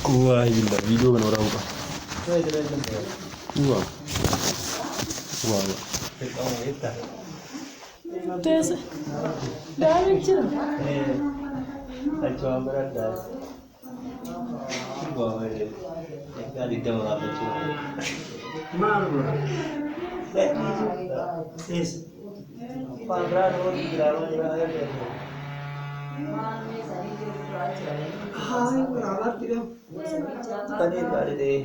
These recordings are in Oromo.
Wah gila, video kan orang apa? Wah, wah. Tes, dah macam. Acuan berat dah. Wah, ini kali dah malah acuan. Malu. Sis. Panggilan orang drama juga ada. Hai, rawat tidak. Tadi ada deh.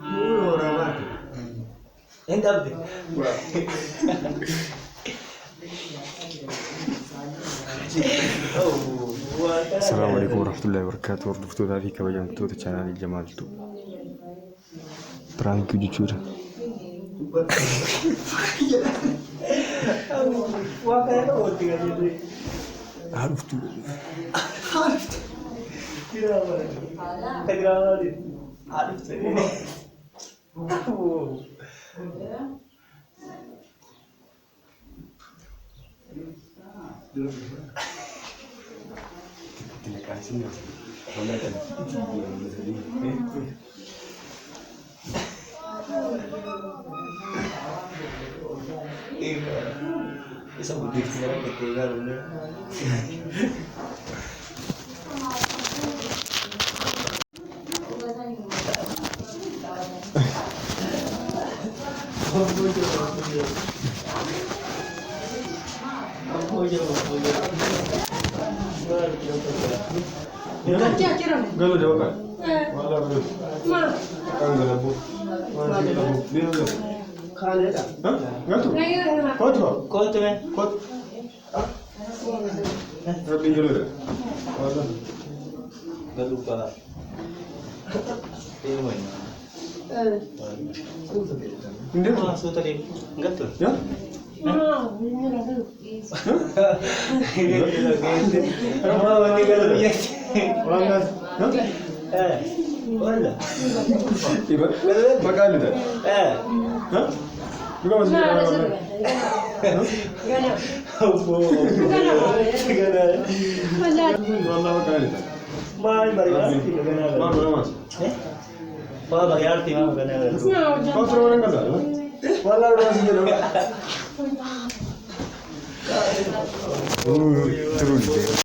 Mulu rawat. Entar deh. Assalamualaikum warahmatullahi wabarakatuh. Hordoftoota fi kabajamtoota chaanaalii Jamaaltuu. Piraankiu jechuudha. Wah kayak apa tinggal jadi. Harus tu. Tidak apa. Tidak apa. Harus ini. Terima kasih ya. Boleh kan? Bisa budi sekarang ketinggalan ini. Galau jawab kan? Malah belum. Kan galau bu. Dia tu. Khan है क्या? हाँ? क्या तू? कौन तू? कौन तुम्हें? कौन? हाँ? रबी जरूर है। और गलुका ये महीना India tu? masuk tadi enggak tuh Ya? mau tinggal ya Orang kan? Hah? wala Iba? Makan itu? Hah? Juga masih ada orang. Wallah makan itu. main balik lagi Mana mana mas? Wah, bagi arti mah bukan ada. Kau suruh orang kan? Wallah orang masih ada. Terus deh.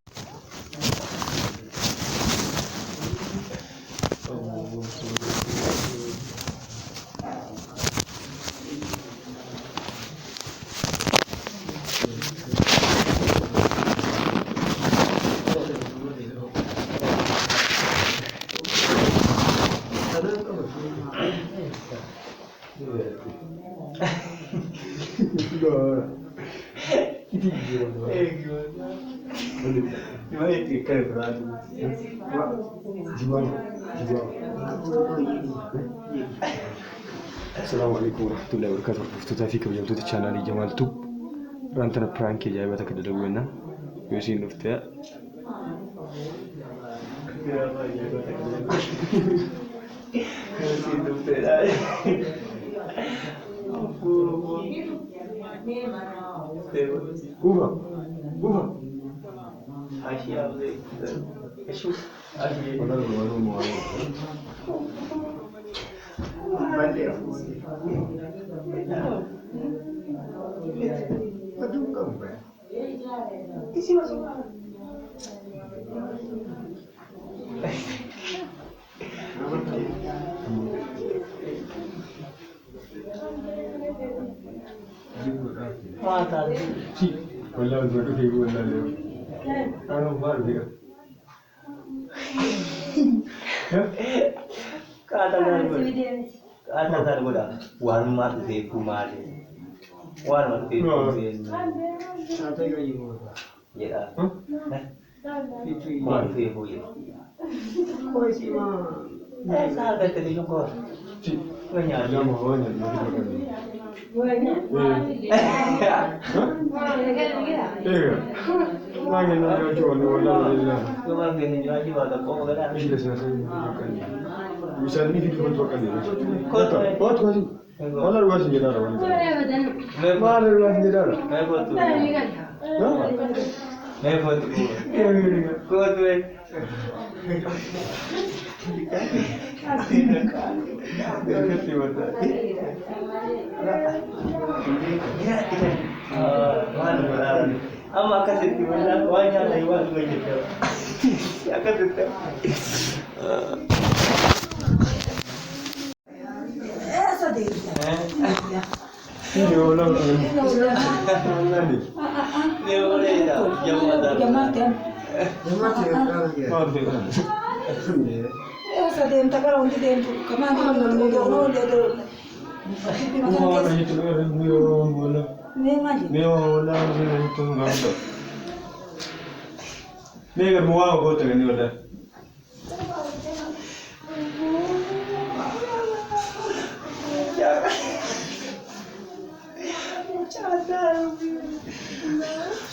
Gimana itu kayak beradu? Gimana? Assalamualaikum warahmatullahi wabarakatuh. Hordoftoota fi kabajamtoota chaanaalii Jamaaltuu. Rantana piraanki ajaa'ibaa takka dalaguunna. Yoo isiin dhuftee Uva. Asia boleh. Esok. Asia. Padahal baru mau. Balik. Aduh kamu. Isi masuk. Mata. Si, wala ko dito kay wala lew. Ano ba diga? Kata dar goda. Wan mat de kumare. Wan mat de kumare. Sate ga yiwo. Ya. Wan de hoye. Koi si ma. Sa da te ni ko. Si, Wanya. jam ho nya no kita kan. Lagi na yo jo no wala wala. Kuma ngene ni aji wala ko ga da. Ini dah selesai makan. Bisa ni video makan ni. Kota, buat kau. Mana luar sini dah orang. Mana luar sini dah. Mai ko tu. Mai ko tu. Ko tu. Berkati mata. Mana? Ama kasi mana? Wanya na iwan ko dito. Akan tetap. Ini orang ni. Ni boleh dah. Jamaah. Essa dentro agora onde dentro, kamani no dedo. Mana itu orang Nem imagina. Meu olhar itu enggak ada. Ni kan muak kau tu ni ada.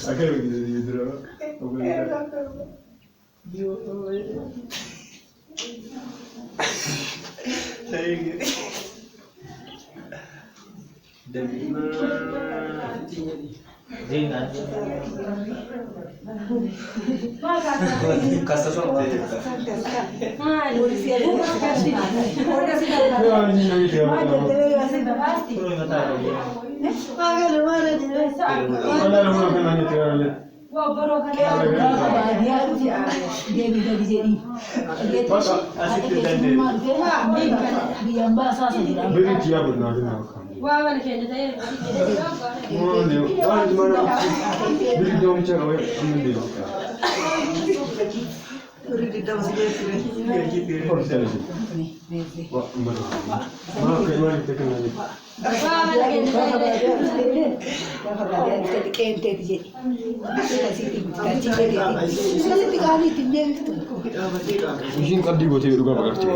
Agar begitu dia Mungkin kan di bawah juga berarti.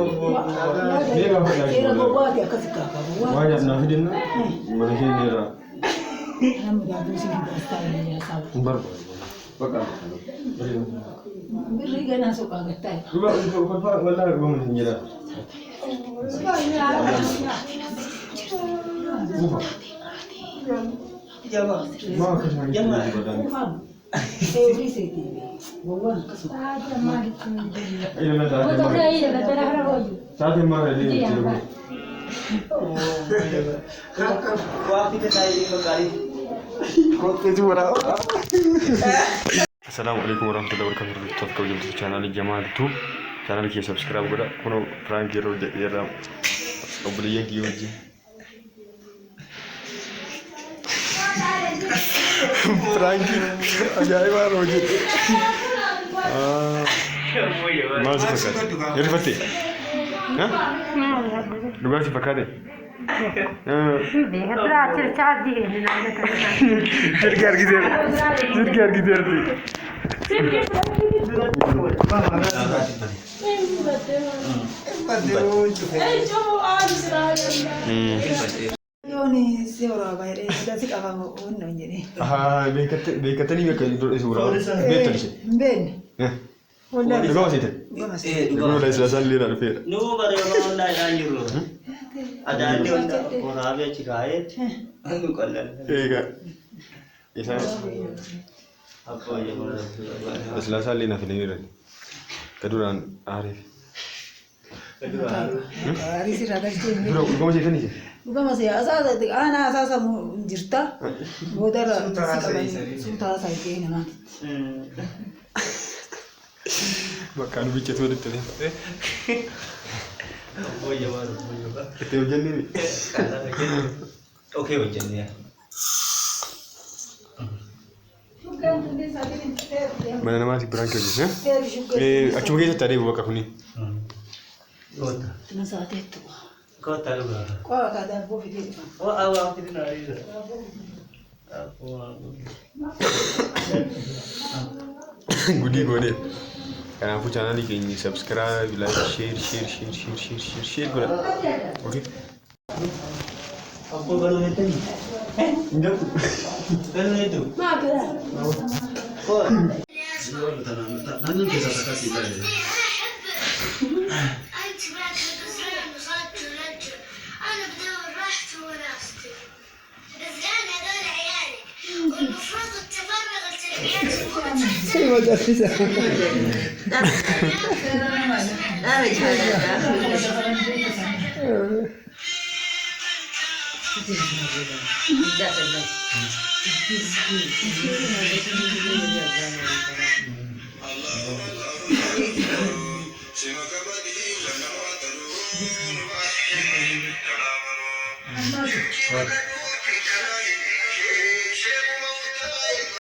Dia apa lagi? Banyak nafidin, mana sih dia? Bar, bakal. Beri gana suka getai. Bukan wala gua mengira. Bukan. Jawab. Mau ke sana di badan. Every city. Wawan kasu. Iya lah. Saat yang mana ini? Wah kita tadi kali. Assalamualaikum warahmatullahi wabarakatuh. Tafkau YouTube channel Jamal YouTube. Channel ki subscribe goda. Kono prank gero yera obliye ki hoji. Prank ajaib baru hoji. Masuk pakai. Jadi pasti. Hah? Dua sih pakai deh. Cirkar gider tu. Ni seorang bayar, dah sih kawan orang jadi. Ah, bekat ni bekat itu seorang. Betul sih. Ben. Onda. Dua masih tu. Dua dah selesai lihat ada. Nu baru onda anjur loh. Ada onda orang ada cikait. Anu kalan. Kak. Isa. Apa ya mana? Selesai lihat film ni. Keduran Arif. Kedua. Hari sih rada sih. Bro, kau masih sini sih? Dhugama siyaasaa aanaa asaasa jirta. Boodarra suutaa saayitee namaati. Bakka nu bicheetu walitti ta'e. Wayya waan wayya ba. Itti hojjennee. Okey hojjennee. Mana namaati biraan kee hojjenne. Achuma keessatti adeemu bakka kuni. Kota. Tuna saateettu. Kota lugar. Qo'a kaadaan boofitee dhufa. Oh awam tidak ada. Aku. Gudii goonee. Kanaafuu chaanaalii keenya subscribe, like, share godha. Okay. Apa kalau itu? Enggak. Kalau itu. Maa bira. Oh. Nanti kita kasih tadi. أنت بعد البزران وصلت ونجر أنا بدور راحتي وناستي البزران هذول عيالك والمفروض تفرغ العيال What?